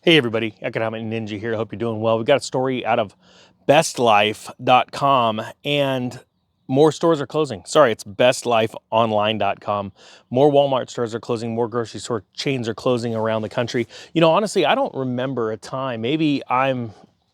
Hey everybody, Economic Ninja here. Hope you're doing well. We got a story out of bestlife.com and more stores are closing. Sorry, it's bestlifeonline.com. More Walmart stores are closing, more grocery store chains are closing around the country. Honestly, I don't remember a time,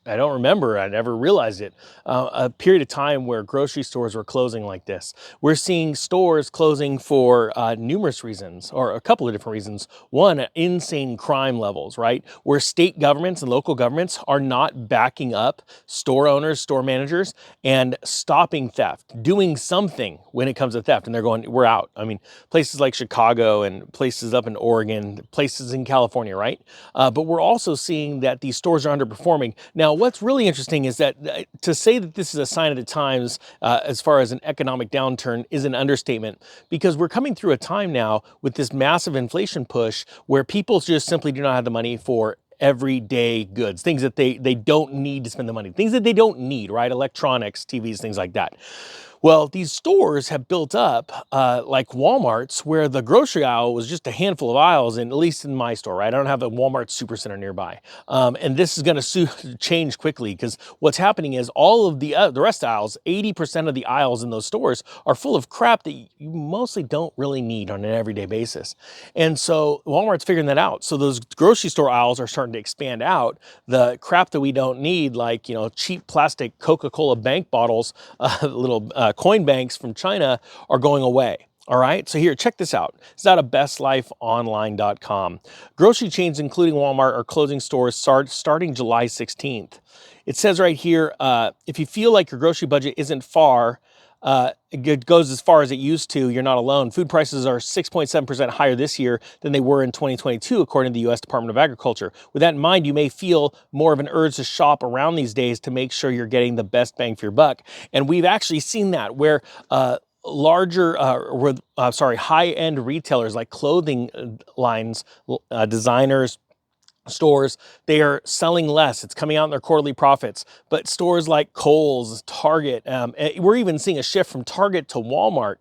I don't remember, I never realized it, a period of time where grocery stores were closing like this. We're seeing stores closing for numerous reasons, or a couple of different reasons. One, insane crime levels, right? Where state governments and local governments are not backing up store owners, store managers, and stopping theft, doing something when it comes to theft. And they're going, we're out. I mean, places like Chicago and places up in Oregon, places in California, right? But we're also seeing that these stores are underperforming. Now, what's really interesting is that to say that this is a sign of the times as far as an economic downturn is an understatement, because we're coming through a time now with this massive inflation push where people just simply do not have the money for everyday goods, things that they don't need to spend the money, things that they don't need, right? Electronics, TVs, things like that. Well, these stores have built up like Walmarts, where the grocery aisle was just a handful of aisles, and at least in my store, right? I don't have a Walmart Supercenter nearby. And this is going to change quickly, because what's happening is all of the rest of the aisles, 80% of the aisles in those stores are full of crap that you mostly don't really need on an everyday basis. And so Walmart's figuring that out. So those grocery store aisles are starting to expand out. The crap that we don't need, like, cheap plastic Coca-Cola bank bottles, little coin banks from China, are going away. All right, so here, check this out. It's out of bestlifeonline.com. Grocery chains, including Walmart, are closing stores starting July 16th. It says right here, if you feel like your grocery budget isn't it goes as far as it used to, you're not alone. Food prices are 6.7% higher this year than they were in 2022, according to the U.S. Department of Agriculture. With that in mind, you may feel more of an urge to shop around these days to make sure you're getting the best bang for your buck. And we've actually seen that where high-end retailers like clothing lines, designers, stores, they are selling less. It's coming out in their quarterly profits. But stores like Kohl's, Target, we're even seeing a shift from Target to Walmart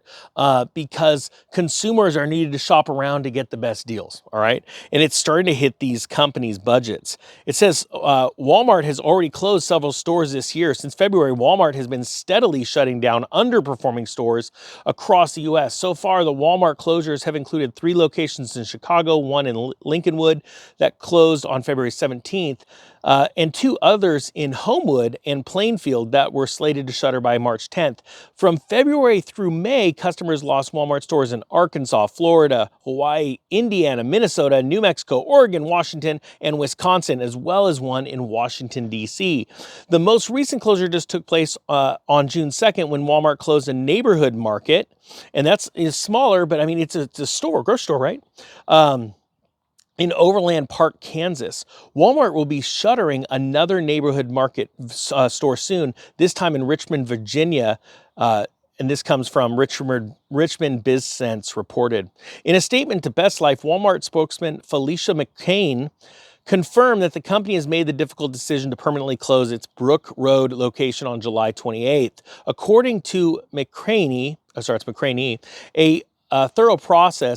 because consumers are needed to shop around to get the best deals. All right, and it's starting to hit these companies' budgets. It says Walmart has already closed several stores this year. Since February, Walmart has been steadily shutting down underperforming stores across the U.S. So far, the Walmart closures have included 3 locations in Chicago, 1 in Lincolnwood that closed on February 17th, and 2 others in Homewood and Plainfield that were slated to shutter by March 10th. From February through May, customers lost Walmart stores in Arkansas, Florida, Hawaii, Indiana, Minnesota, New Mexico, Oregon, Washington, and Wisconsin, as well as one in Washington, D.C. The most recent closure just took place on June 2nd when Walmart closed a neighborhood market, and is smaller, but I mean, it's a store, grocery store, right? In Overland Park, Kansas. Walmart will be shuttering another neighborhood market store soon, this time in Richmond, Virginia. And this comes from Richmond BizSense reported. In a statement to Best Life, Walmart spokesman Felicia McCain confirmed that the company has made the difficult decision to permanently close its Brook Road location on July 28th. According to McCraney, a thorough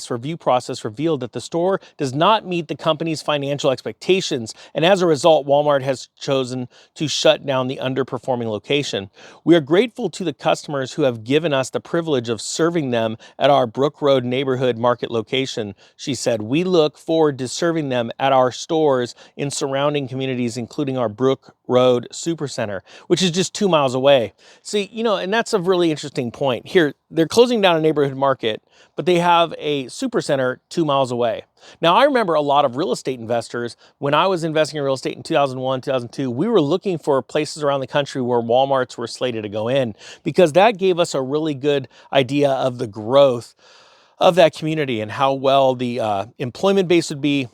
review process revealed that the store does not meet the company's financial expectations, and as a result, Walmart has chosen to shut down the underperforming location. We are grateful to the customers who have given us the privilege of serving them at our Brook Road neighborhood market location, she said. We look forward to serving them at our stores in surrounding communities, including our Brook Road Supercenter, which is just 2 miles away. See, and that's a really interesting point. Here, they're closing down a neighborhood market, but they have a supercenter 2 miles away. Now, I remember a lot of real estate investors, when I was investing in real estate in 2001, 2002, we were looking for places around the country where Walmarts were slated to go in, because that gave us a really good idea of the growth of that community and how well the employment base would be,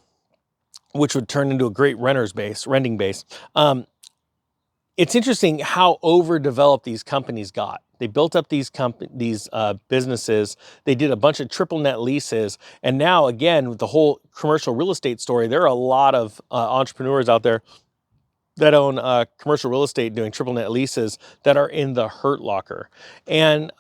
which would turn into a great renting base. It's interesting how overdeveloped these companies got. They built up these businesses. They did a bunch of triple net leases. And now, again, with the whole commercial real estate story, there are a lot of entrepreneurs out there that own commercial real estate doing triple net leases that are in the hurt locker. And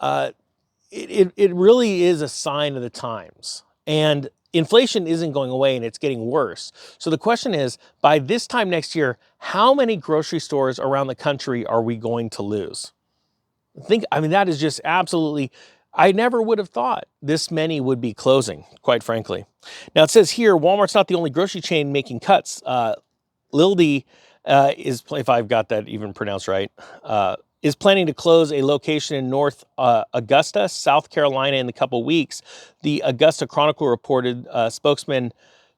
it really is a sign of the times. And inflation isn't going away and it's getting worse. So the question is, by this time next year, how many grocery stores around the country are we going to lose? I mean, that is just absolutely, I never would have thought this many would be closing, quite frankly. Now it says here, Walmart's not the only grocery chain making cuts. Lildy if I've got that even pronounced right, is planning to close a location in North Augusta, South Carolina in a couple weeks. The Augusta Chronicle reported spokesman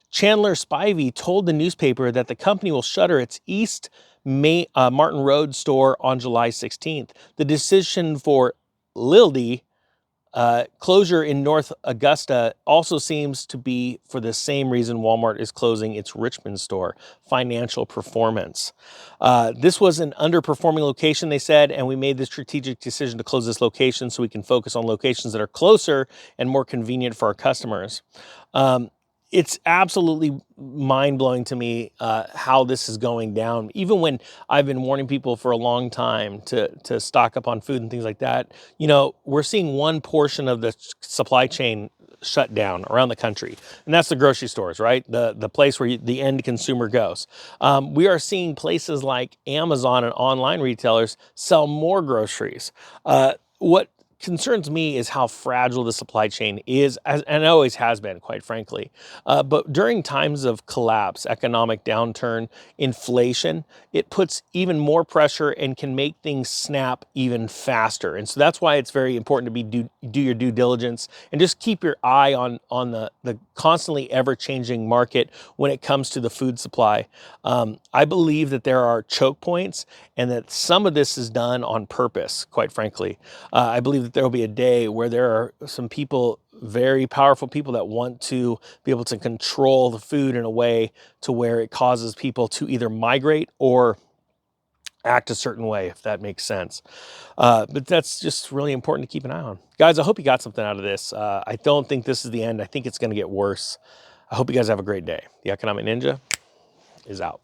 Chandler Spivey told the newspaper that the company will shutter its East Martin Road store on July 16th. The decision for Lildy closure in North Augusta also seems to be for the same reason Walmart is closing its Richmond store, financial performance. This was an underperforming location, they said, and we made the strategic decision to close this location so we can focus on locations that are closer and more convenient for our customers. It's absolutely mind-blowing to me how this is going down. Even when I've been warning people for a long time to stock up on food and things like that, you know, we're seeing one portion of the supply chain shut down around the country, and that's the grocery stores, right? The place where the end consumer goes. We are seeing places like Amazon and online retailers sell more groceries. What concerns me is how fragile the supply chain is, and it always has been, quite frankly. But during times of collapse, economic downturn, inflation, it puts even more pressure and can make things snap even faster. And so that's why it's very important to do your due diligence and just keep your eye on the constantly ever-changing market when it comes to the food supply. I believe that there are choke points and that some of this is done on purpose, quite frankly. I believe that there will be a day where there are some people, very powerful people, that want to be able to control the food in a way to where it causes people to either migrate or act a certain way, if that makes sense. But that's just really important to keep an eye on. Guys, I hope you got something out of this. I don't think this is the end. I think it's going to get worse. I hope you guys have a great day. The Economic Ninja is out.